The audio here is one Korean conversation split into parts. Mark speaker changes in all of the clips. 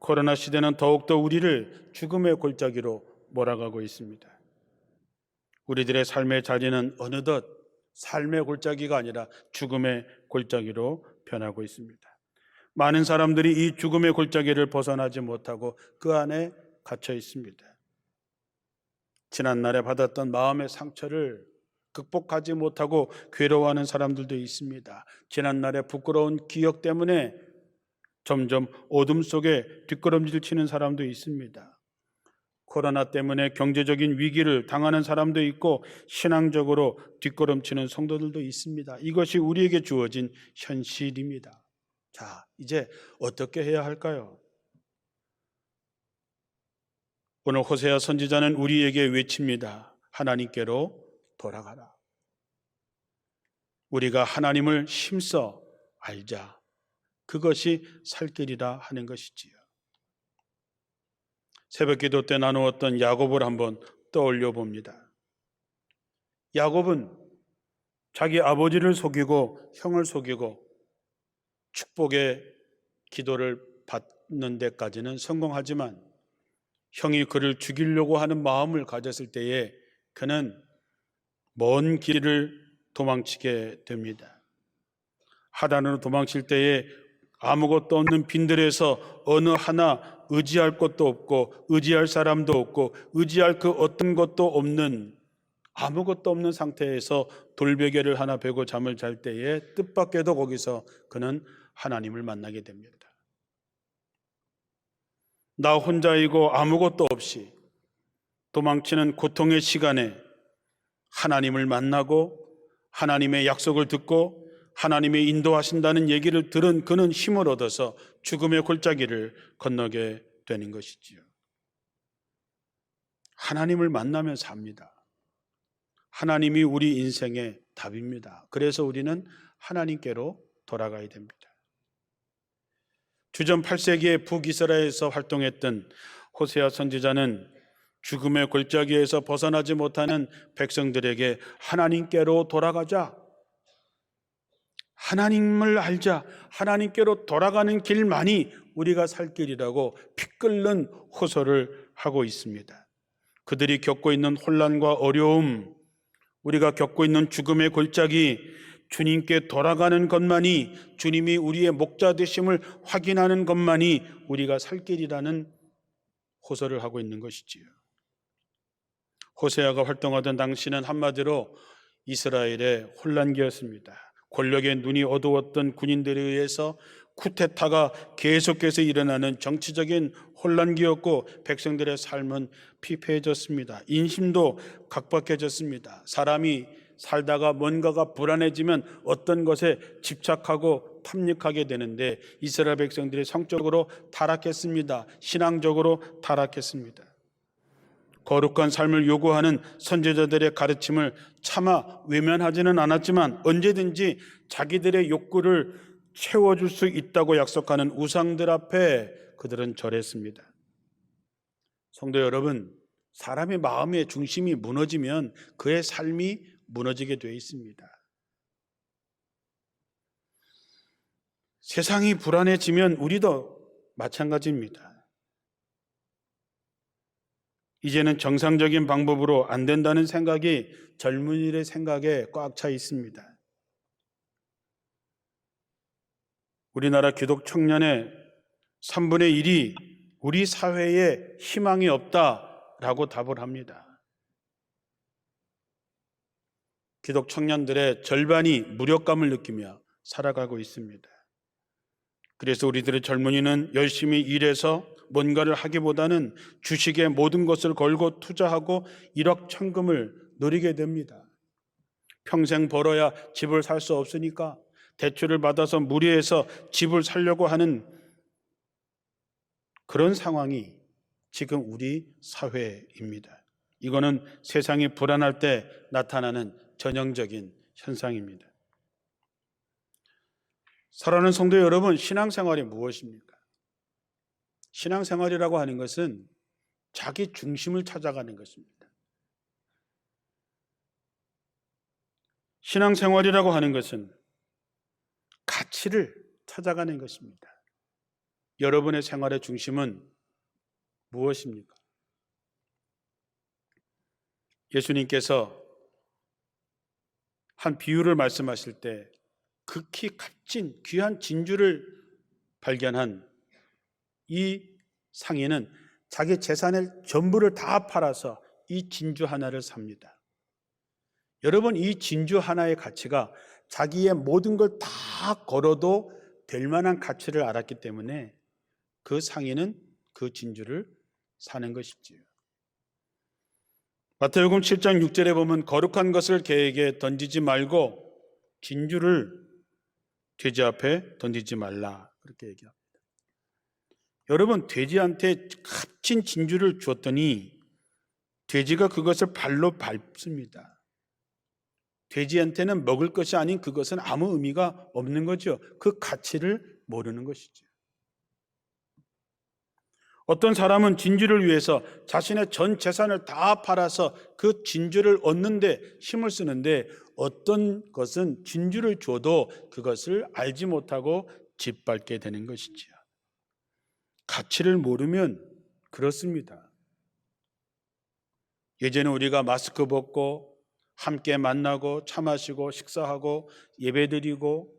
Speaker 1: 코로나 시대는 더욱더 우리를 죽음의 골짜기로 몰아가고 있습니다. 우리들의 삶의 자리는 어느덧 삶의 골짜기가 아니라 죽음의 골짜기로 변하고 있습니다. 많은 사람들이 이 죽음의 골짜기를 벗어나지 못하고 그 안에 갇혀 있습니다. 지난날에 받았던 마음의 상처를 극복하지 못하고 괴로워하는 사람들도 있습니다. 지난날의 부끄러운 기억 때문에 점점 어둠 속에 뒷걸음질 치는 사람도 있습니다. 코로나 때문에 경제적인 위기를 당하는 사람도 있고 신앙적으로 뒷걸음치는 성도들도 있습니다. 이것이 우리에게 주어진 현실입니다. 자, 이제 어떻게 해야 할까요? 오늘 호세아 선지자는 우리에게 외칩니다. 하나님께로 돌아가라. 우리가 하나님을 힘써 알자. 그것이 살 길이라 하는 것이지요. 새벽 기도 때 나누었던 야곱을 한번 떠올려 봅니다. 야곱은 자기 아버지를 속이고 형을 속이고 축복의 기도를 받는 데까지는 성공하지만 형이 그를 죽이려고 하는 마음을 가졌을 때에 그는 먼 길을 도망치게 됩니다. 하단으로 도망칠 때에 아무것도 없는 빈들에서 어느 하나 의지할 것도 없고 의지할 사람도 없고 의지할 그 어떤 것도 없는 아무것도 없는 상태에서 돌베개를 하나 베고 잠을 잘 때에 뜻밖에도 거기서 그는 하나님을 만나게 됩니다. 나 혼자이고 아무것도 없이 도망치는 고통의 시간에 하나님을 만나고 하나님의 약속을 듣고 하나님의 인도하신다는 얘기를 들은 그는 힘을 얻어서 죽음의 골짜기를 건너게 되는 것이지요. 하나님을 만나면 삽니다. 하나님이 우리 인생의 답입니다. 그래서 우리는 하나님께로 돌아가야 됩니다. 주전 8세기에 북이스라엘에서 활동했던 호세아 선지자는 죽음의 골짜기에서 벗어나지 못하는 백성들에게 하나님께로 돌아가자, 하나님을 알자, 하나님께로 돌아가는 길만이 우리가 살 길이라고 피 끓는 호소를 하고 있습니다. 그들이 겪고 있는 혼란과 어려움, 우리가 겪고 있는 죽음의 골짜기, 주님께 돌아가는 것만이, 주님이 우리의 목자 되심을 확인하는 것만이 우리가 살 길이라는 호소를 하고 있는 것이지요. 호세아가 활동하던 당시는 한마디로 이스라엘의 혼란기였습니다. 권력의 눈이 어두웠던 군인들에 의해서 쿠데타가 계속해서 일어나는 정치적인 혼란기였고 백성들의 삶은 피폐해졌습니다. 인심도 각박해졌습니다. 사람이 살다가 뭔가가 불안해지면 어떤 것에 집착하고 탐닉하게 되는데 이스라엘 백성들이 성적으로 타락했습니다. 신앙적으로 타락했습니다. 거룩한 삶을 요구하는 선지자들의 가르침을 차마 외면하지는 않았지만 언제든지 자기들의 욕구를 채워줄 수 있다고 약속하는 우상들 앞에 그들은 절했습니다. 성도 여러분, 사람의 마음의 중심이 무너지면 그의 삶이 무너지게 되어 있습니다. 세상이 불안해지면 우리도 마찬가지입니다. 이제는 정상적인 방법으로 안 된다는 생각이 젊은이들의 생각에 꽉 차 있습니다. 우리나라 기독 청년의 3분의 1이 우리 사회에 희망이 없다라고 답을 합니다. 기독 청년들의 절반이 무력감을 느끼며 살아가고 있습니다. 그래서 우리들의 젊은이는 열심히 일해서 뭔가를 하기보다는 주식에 모든 것을 걸고 투자하고 일확천금을 누리게 됩니다. 평생 벌어야 집을 살 수 없으니까 대출을 받아서 무리해서 집을 사려고 하는 그런 상황이 지금 우리 사회입니다. 이거는 세상이 불안할 때 나타나는 전형적인 현상입니다. 사랑하는 성도 여러분, 신앙생활이 무엇입니까? 신앙생활이라고 하는 것은 자기 중심을 찾아가는 것입니다. 신앙생활이라고 하는 것은 가치를 찾아가는 것입니다. 여러분의 생활의 중심은 무엇입니까? 예수님께서 한 비유를 말씀하실 때 극히 값진 귀한 진주를 발견한 이 상인은 자기 재산의 전부를 다 팔아서 이 진주 하나를 삽니다. 여러분, 이 진주 하나의 가치가 자기의 모든 걸 다 걸어도 될 만한 가치를 알았기 때문에 그 상인은 그 진주를 사는 것이지요. 마태복음 7장 6절에 보면 거룩한 것을 개에게 던지지 말고 진주를 돼지 앞에 던지지 말라, 그렇게 얘기합니다. 여러분, 돼지한테 값진 진주를 주었더니 돼지가 그것을 발로 밟습니다. 돼지한테는 먹을 것이 아닌 그것은 아무 의미가 없는 거죠. 그 가치를 모르는 것이죠. 어떤 사람은 진주를 위해서 자신의 전 재산을 다 팔아서 그 진주를 얻는데 힘을 쓰는데, 어떤 것은 진주를 줘도 그것을 알지 못하고 짓밟게 되는 것이지요. 가치를 모르면 그렇습니다. 예전에 우리가 마스크 벗고 함께 만나고 차 마시고 식사하고 예배드리고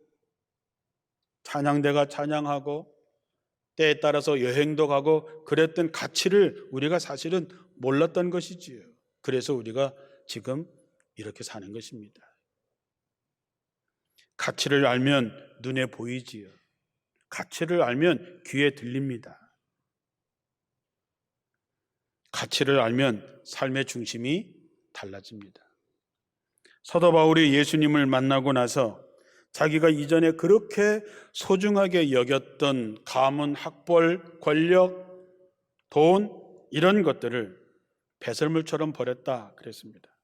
Speaker 1: 찬양대가 찬양하고 때에 따라서 여행도 가고 그랬던 가치를 우리가 사실은 몰랐던 것이지요. 그래서 우리가 지금 이렇게 사는 것입니다. 가치를 알면 눈에 보이지요. 가치를 알면 귀에 들립니다. 가치를 알면 삶의 중심이 달라집니다. 사도 바울이 예수님을 만나고 나서 자기가 이전에 그렇게 소중하게 여겼던 가문, 학벌, 권력, 돈, 이런 것들을 배설물처럼 버렸다 그랬습니다.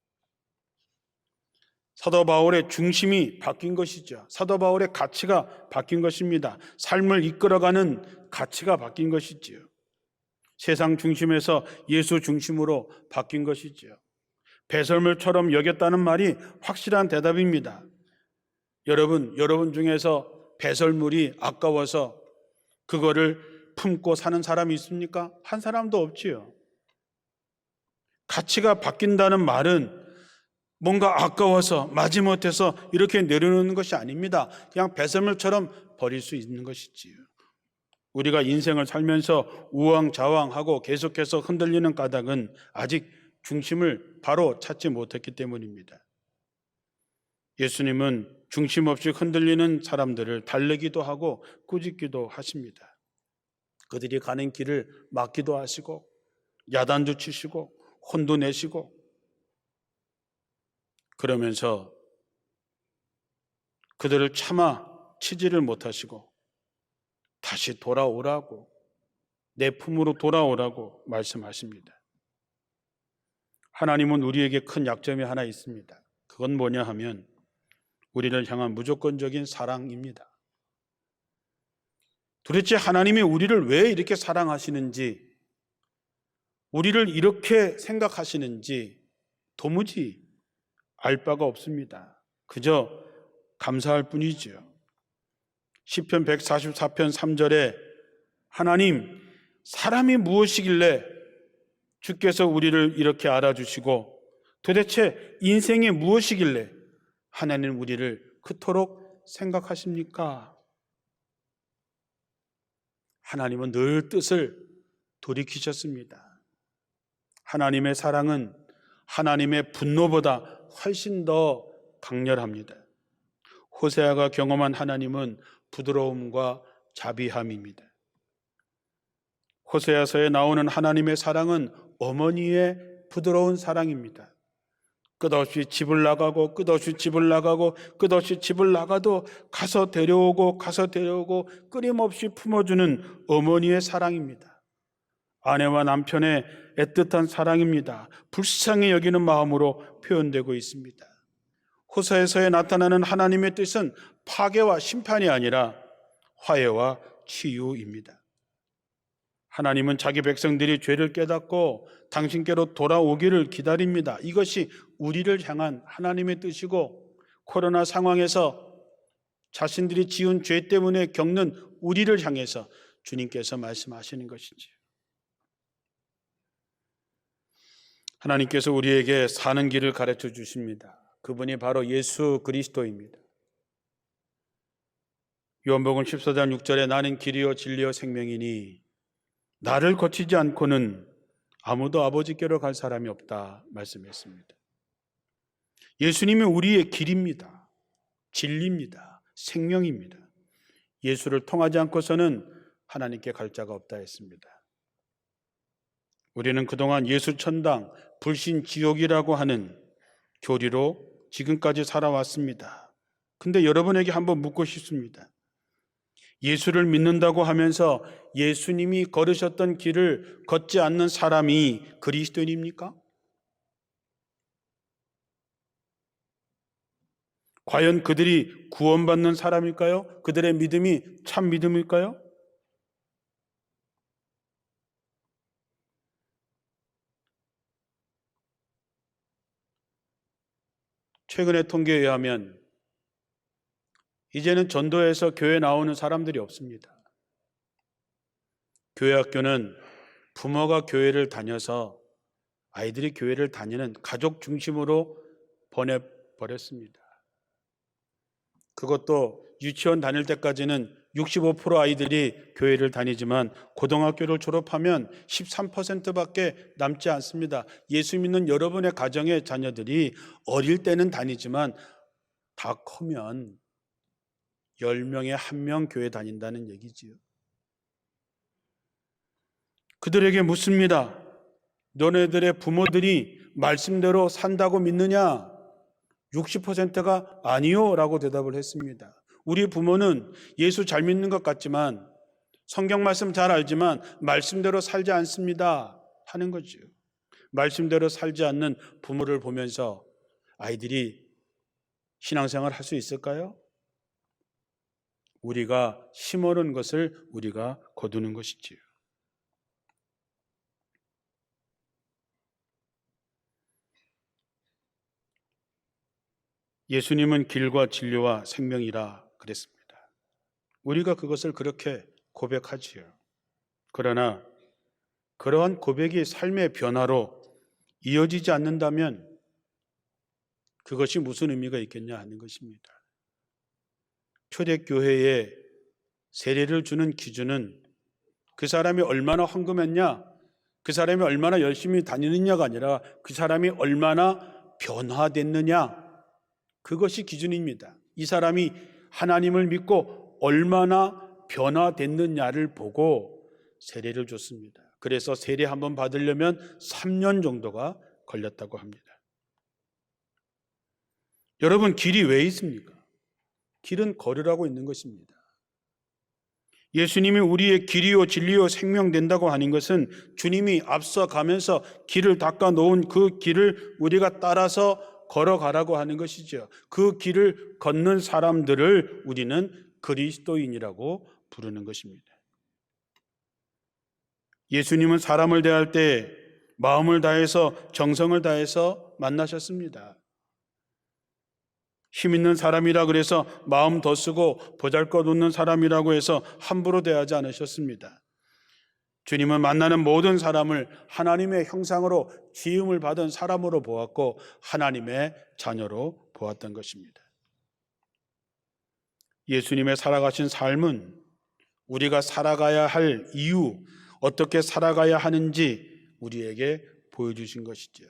Speaker 1: 사도 바울의 중심이 바뀐 것이죠. 사도 바울의 가치가 바뀐 것입니다. 삶을 이끌어가는 가치가 바뀐 것이지요. 세상 중심에서 예수 중심으로 바뀐 것이지요. 배설물처럼 여겼다는 말이 확실한 대답입니다. 여러분 중에서 배설물이 아까워서 그거를 품고 사는 사람이 있습니까? 한 사람도 없지요. 가치가 바뀐다는 말은 뭔가 아까워서 마지못해서 이렇게 내려놓는 것이 아닙니다. 그냥 배설물처럼 버릴 수 있는 것이지요. 우리가 인생을 살면서 우왕좌왕하고 계속해서 흔들리는 까닭은 아직 중심을 바로 찾지 못했기 때문입니다. 예수님은 중심 없이 흔들리는 사람들을 달래기도 하고 꾸짖기도 하십니다. 그들이 가는 길을 막기도 하시고 야단도 치시고 혼도 내시고, 그러면서 그들을 차마 치지를 못하시고 다시 돌아오라고, 내 품으로 돌아오라고 말씀하십니다. 하나님은 우리에게 큰 약점이 하나 있습니다. 그건 뭐냐 하면 우리를 향한 무조건적인 사랑입니다. 도대체 하나님이 우리를 왜 이렇게 사랑하시는지, 우리를 이렇게 생각하시는지 도무지 알 바가 없습니다. 그저 감사할 뿐이지요. 시편 144편 3절에 하나님, 사람이 무엇이길래 주께서 우리를 이렇게 알아주시고 도대체 인생이 무엇이길래 하나님 우리를 그토록 생각하십니까? 하나님은 늘 뜻을 돌이키셨습니다. 하나님의 사랑은 하나님의 분노보다 훨씬 더 강렬합니다. 호세아가 경험한 하나님은 부드러움과 자비함입니다. 호세아서에 나오는 하나님의 사랑은 어머니의 부드러운 사랑입니다. 끝없이 집을 나가고 끝없이 집을 나가고 끝없이 집을 나가도 가서 데려오고 끊임없이 품어주는 어머니의 사랑입니다. 아내와 남편의 애틋한 사랑입니다. 불쌍히 여기는 마음으로 표현되고 있습니다. 호세아서에 나타나는 하나님의 뜻은 파괴와 심판이 아니라 화해와 치유입니다. 하나님은 자기 백성들이 죄를 깨닫고 당신께로 돌아오기를 기다립니다. 이것이 우리를 향한 하나님의 뜻이고, 코로나 상황에서 자신들이 지은 죄 때문에 겪는 우리를 향해서 주님께서 말씀하시는 것이지요. 하나님께서 우리에게 사는 길을 가르쳐 주십니다. 그분이 바로 예수 그리스도입니다. 요한복음 14장 6절에 나는 길이요 진리요 생명이니 나를 거치지 않고는 아무도 아버지께로 갈 사람이 없다 말씀했습니다. 예수님이 우리의 길입니다. 진리입니다. 생명입니다. 예수를 통하지 않고서는 하나님께 갈 자가 없다 했습니다. 우리는 그동안 예수 천당, 불신 지옥이라고 하는 교리로 지금까지 살아왔습니다. 근데 여러분에게 한번 묻고 싶습니다. 예수를 믿는다고 하면서 예수님이 걸으셨던 길을 걷지 않는 사람이 그리스도인입니까? 과연 그들이 구원받는 사람일까요? 그들의 믿음이 참 믿음일까요? 최근의 통계에 의하면 이제는 전도에서 교회 나오는 사람들이 없습니다. 교회 학교는 부모가 교회를 다녀서 아이들이 교회를 다니는 가족 중심으로 보내버렸습니다. 그것도 유치원 다닐 때까지는 65% 아이들이 교회를 다니지만 고등학교를 졸업하면 13%밖에 남지 않습니다. 예수 믿는 여러분의 가정의 자녀들이 어릴 때는 다니지만 다 크면 10명에 1명 교회 다닌다는 얘기지요. 그들에게 묻습니다. 너네들의 부모들이 말씀대로 산다고 믿느냐? 60%가 아니요 라고 대답을 했습니다. 우리 부모는 예수 잘 믿는 것 같지만 성경 말씀 잘 알지만 말씀대로 살지 않습니다 하는 거죠. 말씀대로 살지 않는 부모를 보면서 아이들이 신앙생활 할 수 있을까요? 우리가 심어놓은 것을 우리가 거두는 것이지요. 예수님은 길과 진리와 생명이라 그랬습니다. 우리가 그것을 그렇게 고백하지요. 그러나 그러한 고백이 삶의 변화로 이어지지 않는다면 그것이 무슨 의미가 있겠냐 하는 것입니다. 초대교회에 세례를 주는 기준은 그 사람이 얼마나 헌금했냐, 그 사람이 얼마나 열심히 다니느냐가 아니라 그 사람이 얼마나 변화됐느냐, 그것이 기준입니다. 이 사람이 하나님을 믿고 얼마나 변화됐느냐를 보고 세례를 줬습니다. 그래서 세례 한번 받으려면 3년 정도가 걸렸다고 합니다. 여러분, 길이 왜 있습니까? 길은 걸으라고 있는 것입니다. 예수님이 우리의 길이요 진리요 생명 된다고 하는 것은 주님이 앞서 가면서 길을 닦아 놓은 그 길을 우리가 따라서 걸어가라고 하는 것이죠. 그 길을 걷는 사람들을 우리는 그리스도인이라고 부르는 것입니다. 예수님은 사람을 대할 때 마음을 다해서 정성을 다해서 만나셨습니다. 힘 있는 사람이라 그래서 마음 더 쓰고 보잘것없는 사람이라고 해서 함부로 대하지 않으셨습니다. 주님은 만나는 모든 사람을 하나님의 형상으로 지음을 받은 사람으로 보았고 하나님의 자녀로 보았던 것입니다. 예수님의 살아가신 삶은 우리가 살아가야 할 이유, 어떻게 살아가야 하는지 우리에게 보여주신 것이죠.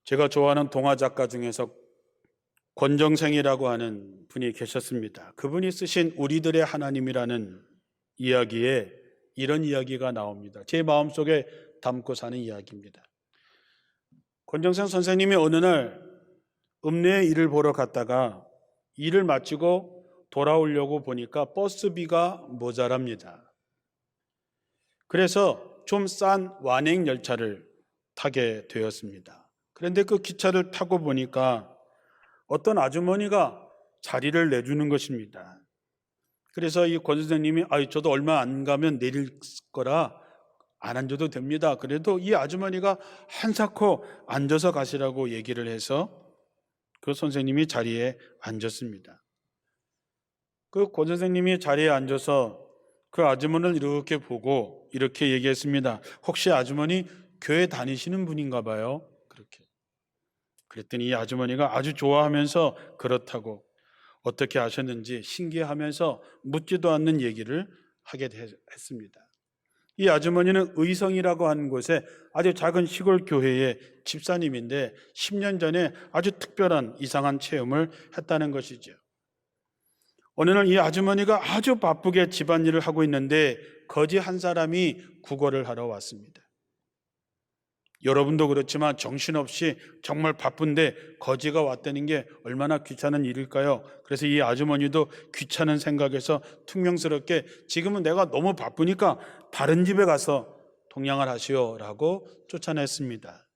Speaker 1: 제가 좋아하는 동화 작가 중에서 권정생이라고 하는 분이 계셨습니다. 그분이 쓰신 우리들의 하나님이라는 이야기에 이런 이야기가 나옵니다. 제 마음속에 담고 사는 이야기입니다. 권정생 선생님이 어느 날 읍내에 일을 보러 갔다가 일을 마치고 돌아오려고 보니까 버스비가 모자랍니다. 그래서 좀 싼 완행 열차를 타게 되었습니다. 그런데 그 기차를 타고 보니까 어떤 아주머니가 자리를 내주는 것입니다. 그래서 이 권 선생님이 저도 얼마 안 가면 내릴 거라 안 앉아도 됩니다. 그래도 이 아주머니가 한사코 앉아서 가시라고 얘기를 해서 그 선생님이 자리에 앉았습니다. 그 권 선생님이 자리에 앉아서 그 아주머니를 이렇게 보고 이렇게 얘기했습니다. 혹시 아주머니 교회 다니시는 분인가 봐요? 그렇게. 그랬더니 이 아주머니가 아주 좋아하면서 그렇다고 어떻게 아셨는지 신기하면서 묻지도 않는 얘기를 하게 했습니다. 이 아주머니는 의성이라고 하는 곳에 아주 작은 시골 교회의 집사님인데 10년 전에 아주 특별한 이상한 체험을 했다는 것이죠. 어느 날 이 아주머니가 아주 바쁘게 집안일을 하고 있는데 거지 한 사람이 구걸을 하러 왔습니다. 여러분도 그렇지만 정신없이 정말 바쁜데 거지가 왔다는 게 얼마나 귀찮은 일일까요? 그래서 이 아주머니도 귀찮은 생각에서 퉁명스럽게 지금은 내가 너무 바쁘니까 다른 집에 가서 동양을 하시오라고 쫓아냈습니다.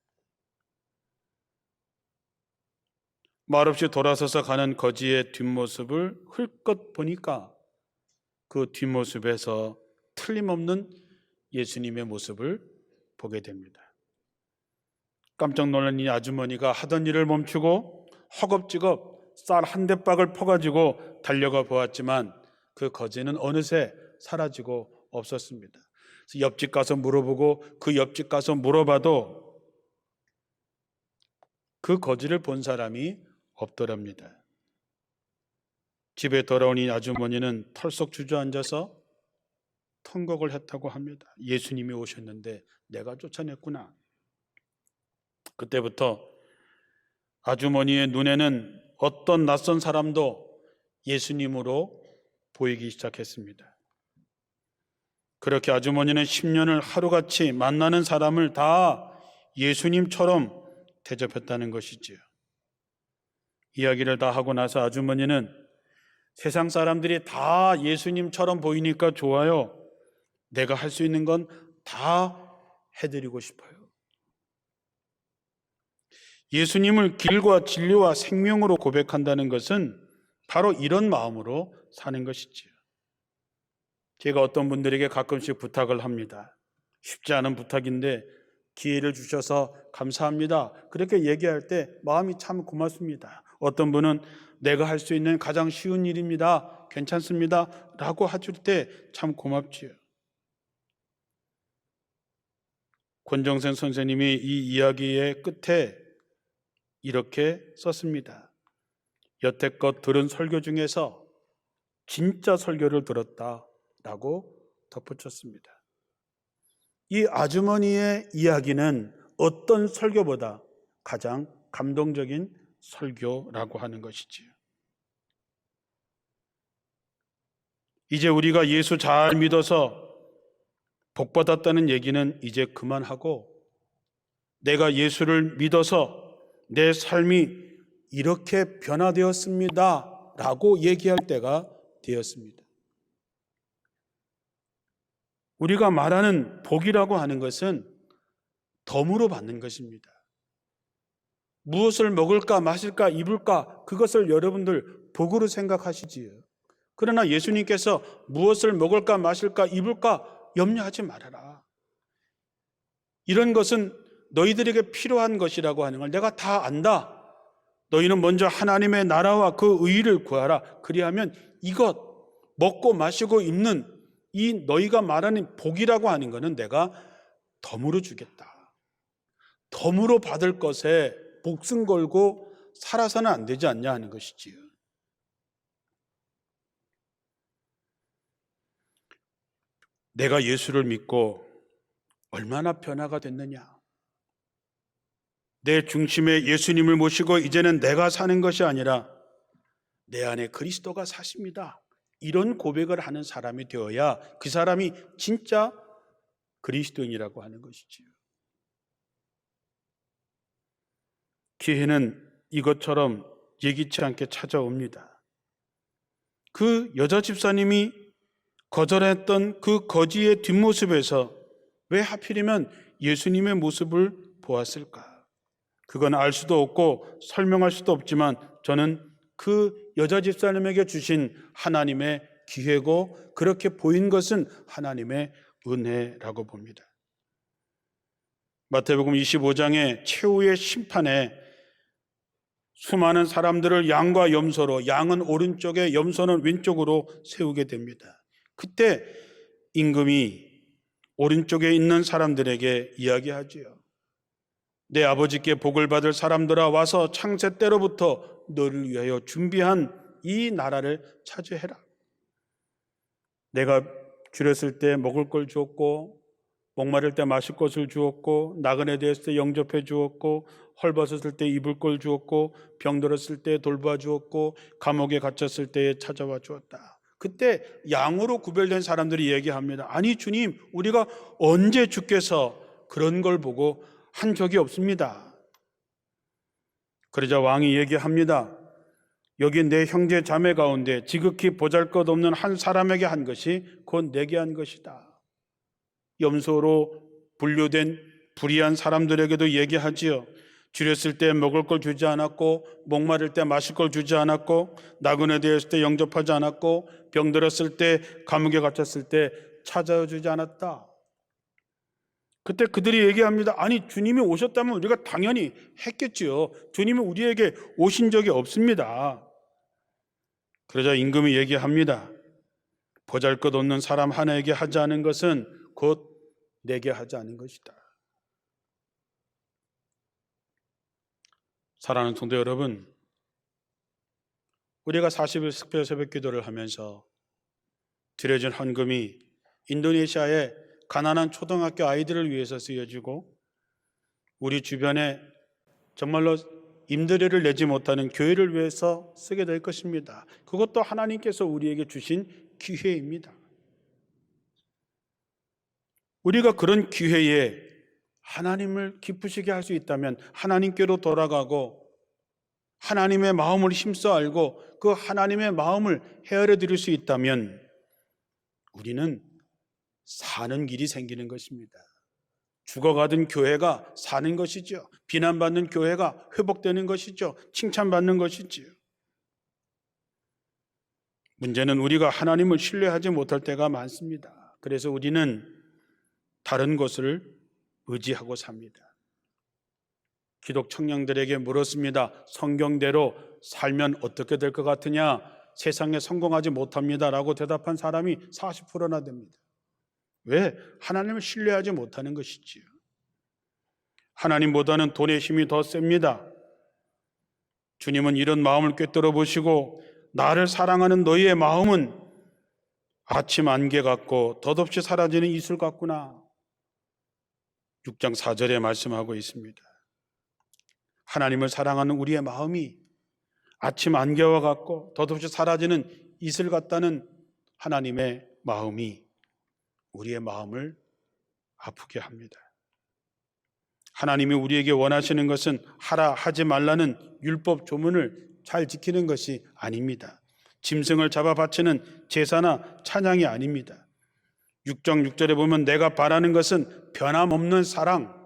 Speaker 1: 말없이 돌아서서 가는 거지의 뒷모습을 흘끗 보니까 그 뒷모습에서 틀림없는 예수님의 모습을 보게 됩니다. 깜짝 놀란 이 아주머니가 하던 일을 멈추고 허겁지겁 쌀 한 대박을 퍼가지고 달려가 보았지만 그 거지는 어느새 사라지고 없었습니다. 그래서 옆집 가서 물어보고 그 옆집 가서 물어봐도 그 거지를 본 사람이 없더랍니다. 집에 돌아온 이 아주머니는 털썩 주저앉아서 통곡을 했다고 합니다. 예수님이 오셨는데 내가 쫓아냈구나. 그때부터 아주머니의 눈에는 어떤 낯선 사람도 예수님으로 보이기 시작했습니다. 그렇게 아주머니는 10년을 하루같이 만나는 사람을 다 예수님처럼 대접했다는 것이지요. 이야기를 다 하고 나서 아주머니는 세상 사람들이 다 예수님처럼 보이니까 좋아요. 내가 할 수 있는 건 다 해드리고 싶어요. 예수님을 길과 진리와 생명으로 고백한다는 것은 바로 이런 마음으로 사는 것이지요. 제가 어떤 분들에게 가끔씩 부탁을 합니다. 쉽지 않은 부탁인데 기회를 주셔서 감사합니다. 그렇게 얘기할 때 마음이 참 고맙습니다. 어떤 분은 내가 할 수 있는 가장 쉬운 일입니다. 괜찮습니다. 라고 해줄 때 참 고맙지요. 권정선 선생님이 이 이야기의 끝에 이렇게 썼습니다. 여태껏 들은 설교 중에서 진짜 설교를 들었다라고 덧붙였습니다. 이 아주머니의 이야기는 어떤 설교보다 가장 감동적인 설교라고 하는 것이지요. 이제 우리가 예수 잘 믿어서 복받았다는 얘기는 이제 그만하고 내가 예수를 믿어서 내 삶이 이렇게 변화되었습니다 라고 얘기할 때가 되었습니다. 우리가 말하는 복이라고 하는 것은 덤으로 받는 것입니다. 무엇을 먹을까 마실까 입을까 그것을 여러분들 복으로 생각하시지요. 그러나 예수님께서 무엇을 먹을까 마실까 입을까 염려하지 말아라. 이런 것은 너희들에게 필요한 것이라고 하는 걸 내가 다 안다. 너희는 먼저 하나님의 나라와 그 의의를 구하라. 그리하면 이것 먹고 마시고 입는 이 너희가 말하는 복이라고 하는 것은 내가 덤으로 주겠다. 덤으로 받을 것에 목숨 걸고 살아서는 안 되지 않냐 하는 것이지요. 내가 예수를 믿고 얼마나 변화가 됐느냐. 내 중심에 예수님을 모시고 이제는 내가 사는 것이 아니라 내 안에 그리스도가 사십니다. 이런 고백을 하는 사람이 되어야 그 사람이 진짜 그리스도인이라고 하는 것이지요. 기회는 이것처럼 예기치 않게 찾아옵니다. 그 여자 집사님이 거절했던 그 거지의 뒷모습에서 왜 하필이면 예수님의 모습을 보았을까? 그건 알 수도 없고 설명할 수도 없지만 저는 그 여자 집사님에게 주신 하나님의 기회고 그렇게 보인 것은 하나님의 은혜라고 봅니다. 마태복음 25장의 최후의 심판에 수많은 사람들을 양과 염소로, 양은 오른쪽에 염소는 왼쪽으로 세우게 됩니다. 그때 임금이 오른쪽에 있는 사람들에게 이야기하지요. 내 아버지께 복을 받을 사람들아, 와서 창세 때로부터 너를 위하여 준비한 이 나라를 차지해라. 내가 줄였을 때 먹을 걸 주었고, 목마를 때 마실 것을 주었고, 나그네 되었을 때 영접해 주었고, 헐벗었을 때 입을 걸 주었고, 병들었을 때 돌봐 주었고, 감옥에 갇혔을 때 찾아와 주었다. 그때 양으로 구별된 사람들이 얘기합니다. 아니 주님, 우리가 언제 주께서 그런 걸 보고 한 적이 없습니다. 그러자 왕이 얘기합니다. 여기 내 형제 자매 가운데 지극히 보잘것없는 한 사람에게 한 것이 곧 내게 한 것이다. 염소로 분류된 불의한 사람들에게도 얘기하지요. 줄였을 때 먹을 걸 주지 않았고, 목마를 때 마실 걸 주지 않았고, 나그네 되었을 때 영접하지 않았고, 병들었을 때 감옥에 갇혔을 때 찾아주지 않았다. 그때 그들이 얘기합니다. 아니 주님이 오셨다면 우리가 당연히 했겠지요. 주님이 우리에게 오신 적이 없습니다. 그러자 임금이 얘기합니다. 보잘것없는 사람 하나에게 하지 않은 것은 곧 내게 하지 않은 것이다. 사랑하는 성도 여러분, 우리가 40일 특별 새벽 기도를 하면서 드려진 헌금이 인도네시아의 가난한 초등학교 아이들을 위해서 쓰여지고, 우리 주변에 정말로 임대료를 내지 못하는 교회를 위해서 쓰게 될 것입니다. 그것도 하나님께서 우리에게 주신 기회입니다. 우리가 그런 기회에 하나님을 기쁘시게 할 수 있다면 하나님께로 돌아가고 하나님의 마음을 힘써 알고 그 하나님의 마음을 헤아려 드릴 수 있다면 우리는 사는 길이 생기는 것입니다. 죽어가던 교회가 사는 것이죠. 비난받는 교회가 회복되는 것이죠. 칭찬받는 것이지요. 문제는 우리가 하나님을 신뢰하지 못할 때가 많습니다. 그래서 우리는 다른 것을 의지하고 삽니다. 기독 청년들에게 물었습니다. 성경대로 살면 어떻게 될 것 같으냐? 세상에 성공하지 못합니다 라고 대답한 사람이 40%나 됩니다. 왜? 하나님을 신뢰하지 못하는 것이지요. 하나님보다는 돈의 힘이 더 셉니다. 주님은 이런 마음을 꿰뚫어 보시고 나를 사랑하는 너희의 마음은 아침 안개 같고 덧없이 사라지는 이슬 같구나. 6장 4절에 말씀하고 있습니다. 하나님을 사랑하는 우리의 마음이 아침 안개와 같고 덧없이 사라지는 이슬 같다는 하나님의 마음이 우리의 마음을 아프게 합니다. 하나님이 우리에게 원하시는 것은 하라 하지 말라는 율법 조문을 잘 지키는 것이 아닙니다. 짐승을 잡아 바치는 제사나 찬양이 아닙니다. 6장 6절에 보면 내가 바라는 것은 변함없는 사랑,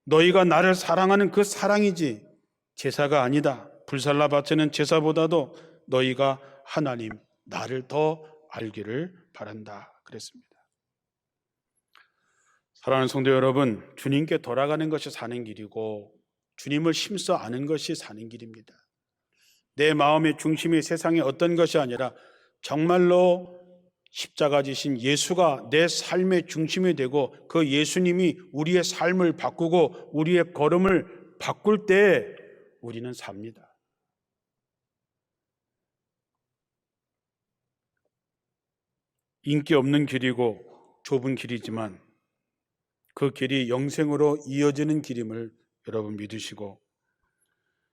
Speaker 1: 너희가 나를 사랑하는 그 사랑이지 제사가 아니다. 불살라 바치는 제사보다도 너희가 하나님 나를 더 알기를 바란다 그랬습니다. 사랑하는 성도 여러분, 주님께 돌아가는 것이 사는 길이고 주님을 힘써 아는 것이 사는 길입니다. 내 마음의 중심이 세상의 어떤 것이 아니라 정말로 십자가 지신 예수가 내 삶의 중심이 되고 그 예수님이 우리의 삶을 바꾸고 우리의 걸음을 바꿀 때 우리는 삽니다. 인기 없는 길이고 좁은 길이지만 그 길이 영생으로 이어지는 길임을 여러분 믿으시고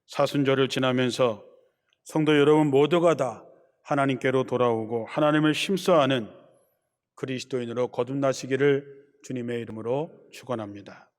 Speaker 1: 사순절을 지나면서 성도 여러분 모두가 다 하나님께로 돌아오고 하나님을 힘써 아는 그리스도인으로 거듭나시기를 주님의 이름으로 축원합니다.